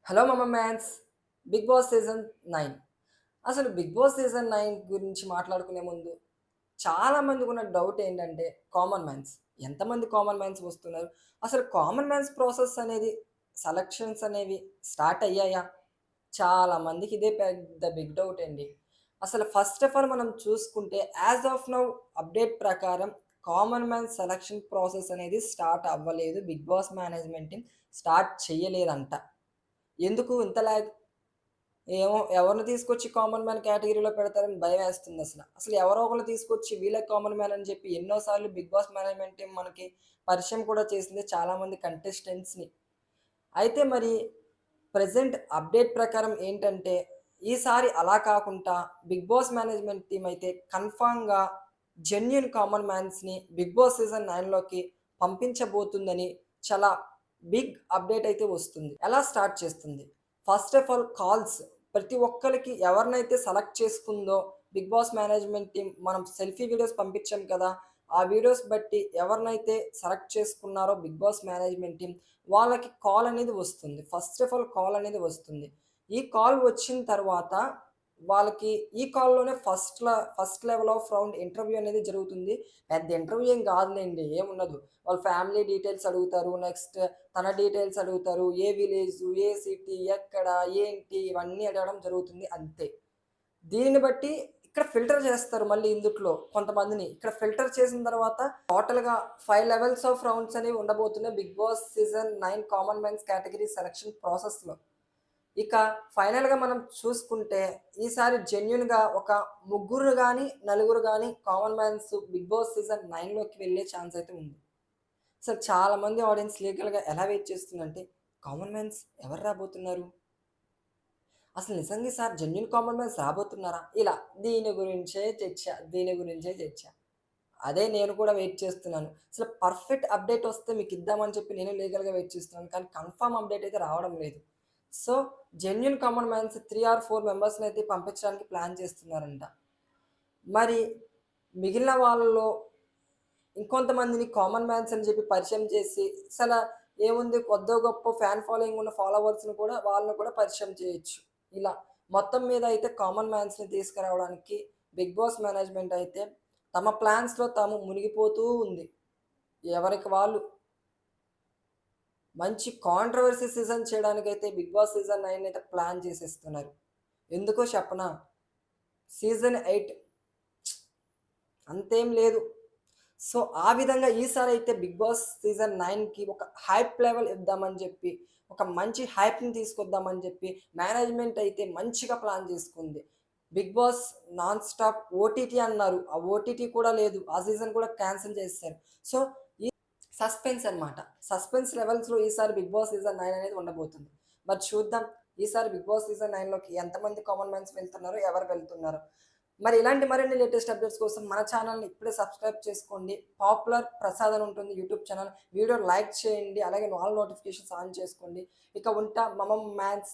Hello మమ్మ man's. 'Bigg Boss' season 9. అసలు 'big Boss' season 9 గురించి మాట్లాడుకునే ముందు చాలా మందికున్న డౌట్ ఏంటంటే కామన్ మ్యాన్స్. ఎంతమంది కామన్ మ్యాన్స్ వస్తున్నారు? అసలు కామన్ మ్యాన్స్ ప్రాసెస్ అనేది సెలక్షన్స్ అనేవి స్టార్ట్ అయ్యాయా? చాలా మందికి ఇదే పెద్ద బిగ్ డౌట్ అండి. అసలు ఫస్ట్ ఆఫ్ ఆల్ మనం చూసుకుంటే యాస్ ఆఫ్ నౌ అప్డేట్ ప్రకారం కామన్ మ్యాన్ సెలక్షన్ ప్రాసెస్ అనేది స్టార్ట్ అవ్వలేదు. 'Bigg Boss' management team start చేయలేదంట. ఎందుకు ఇంత లాగ్? ఏమో ఎవరిని తీసుకొచ్చి కామన్ మ్యాన్ కేటగిరీలో పెడతారని భయమేస్తుందసల. అసలు ఎవరో ఒకళ్ళని తీసుకొచ్చి వీళ్ళే కామన్ మ్యాన్ అని చెప్పి ఎన్నో సార్లు 'బిగ్ బాస్' మేనేజ్మెంట్ టీమ్ మనకి పరిచయం కూడా చేసింది చాలామంది కంటెస్టెంట్స్‌ని. అయితే మరి ప్రెజెంట్ అప్డేట్ ప్రకారం ఏంటంటే, ఈసారి అలా కాకుండా 'బిగ్ బాస్' మేనేజ్మెంట్ టీమ్ అయితే కన్ఫర్మ్‌గా జెన్యూన్ కామన్ మ్యాన్స్‌ని 'బిగ్ బాస్' సీజన్ 9లోకి పంపించబోతుందని చాలా బిగ్ అప్డేట్ అయితే వస్తుంది. ఎలా స్టార్ట్ చేస్తుంది? First of all calls. ప్రతి ఒక్కళ్ళకి ఎవరినైతే సెలెక్ట్ చేసుకుందో 'బిగ్ బాస్' మేనేజ్మెంట్ టీమ్ మనం సెల్ఫీ వీడియోస్ పంపించాం కదా! ఆ వీడియోస్ బట్టి ఎవరినైతే సెలెక్ట్ చేసుకున్నారో 'బిగ్ బాస్' మేనేజ్మెంట్ టీమ్ వాళ్ళకి కాల్ అనేది వస్తుంది. ఫస్ట్ ఆఫ్ ఆల్ కాల్ అనేది వస్తుంది. ఈ కాల్ వచ్చిన తర్వాత వాళ్ళకి ఈ కాల్‌లోనే first level of round interview అనేది జరుగుతుంది. పెద్ద ఇంటర్వ్యూ ఏం కాదులెండి. ఏముండదు. వాళ్ళ ఫ్యామిలీ డీటెయిల్స్ అడుగుతారు. నెక్స్ట్ తన డీటెయిల్స్ అడుగుతారు. ఏ విలేజు, ఏ సిటీ, ఎక్కడ, ఏంటి ఇవన్నీ అడగడం జరుగుతుంది అంతే. దీన్ని బట్టి ఇక్కడ ఫిల్టర్ చేస్తారు మళ్ళీ ఇందుట్లో కొంతమందిని. ఇక్కడ ఫిల్టర్ చేసిన తర్వాత టోటల్‌గా 5 లెవెల్స్ ఆఫ్ రౌండ్స్ అనేవి ఉండబోతున్నాయి 'Bigg Boss' season 9 common mens category selection ప్రాసెస్‌లో. ఇక ఫైనల్‌గా మనం చూసుకుంటే ఈసారి జెన్యూన్‌గా ఒక ముగ్గురు గాని, నలుగురు గాని common mans 'Bigg Boss' season 9లోకి వెళ్ళే ఛాన్స్ అయితే ఉంది. అసలు చాలామంది ఆడియన్స్ లీగల్‌గా ఎలా వెయిట్ చేస్తుందంటే కామన్ మ్యాన్స్ ఎవరు రాబోతున్నారు? అసలు నిజంగా ఈసారి జెన్యూన్ కామన్ మ్యాన్స్ రాబోతున్నారా? ఇలా దీని గురించే చర్చ. అదే నేను కూడా వెయిట్ చేస్తున్నాను. అసలు పర్ఫెక్ట్ అప్డేట్ వస్తే మీకిద్దామని చెప్పి నేను లీగల్‌గా వెయిట్ చేస్తున్నాను. కానీ కన్ఫర్మ్ అప్డేట్ అయితే రావడం లేదు. So, genuine common mans 3 or 4 మెంబర్స్‌నైతే పంపించడానికి ప్లాన్ చేస్తున్నారంట. మరి మిగిలిన వాళ్ళలో ఇంకొంతమందిని కామన్ మ్యాన్స్ అని చెప్పి పరిచయం చేసి ఏముంది కొద్దో గొప్పో ఫ్యాన్ ఫాలోయింగ్ ఉన్న ఫాలోవర్స్‌ని కూడా వాళ్ళని కూడా పరిచయం చేయొచ్చు. ఇలా మొత్తం మీద అయితే కామన్ మ్యాన్స్‌ని తీసుకురావడానికి 'బిగ్ బాస్' మేనేజ్‌మెంట్ అయితే తమ ప్లాన్స్‌లో తాము మునిగిపోతూ ఉంది. ఎవరికి వాళ్ళు మంచి కాంట్రోవర్సీ సీజన్ చేయడానికైతే 'బిగ్ బాస్' సీజన్ 9 అయితే ప్లాన్ చేసేస్తున్నారు. ఎందుకో చెప్పనా? సీజన్ 8 అంతేం లేదు. సో, ఆ విధంగా ఈసారైతే 'బిగ్ బాస్' సీజన్ 9కి ఒక హైప్ లెవెల్ ఇద్దామని చెప్పి, ఒక మంచి హైప్‌ని తీసుకొద్దామని చెప్పి మేనేజ్‌మెంట్ అయితే మంచిగా ప్లాన్ చేసుకుంది. 'Bigg Boss' non stop OTT అన్నారు. ఆ ఓటీటీ కూడా లేదు. ఆ సీజన్ కూడా క్యాన్సిల్ చేసేసారు. సో, ఈ సస్పెన్స్ అన్నమాట. సస్పెన్స్ లెవెల్స్‌లో ఈసారి 'బిగ్ బాస్' సీజన్ 9 అనేది ఉండబోతుంది. మరి చూద్దాం. ఈసారి 'బిగ్ బాస్' సీజన్ 9లోకి ఎంతమంది కామన్ మ్యాన్స్ వెళ్తున్నారో, ఎవరు వెళ్తున్నారో. మరి ఇలాంటి మరిన్ని లేటెస్ట్ అప్డేట్స్ కోసం మన ఛానల్‌ని ఇప్పుడే సబ్స్క్రైబ్ చేసుకోండి. పాపులర్ ప్రసాద్ అని ఉంటుంది యూట్యూబ్ ఛానల్. వీడియో లైక్ చేయండి. అలాగే ఆల్ నోటిఫికేషన్స్ ఆన్ చేసుకోండి. ఇక ఉంటా మమం మ్యాన్స్.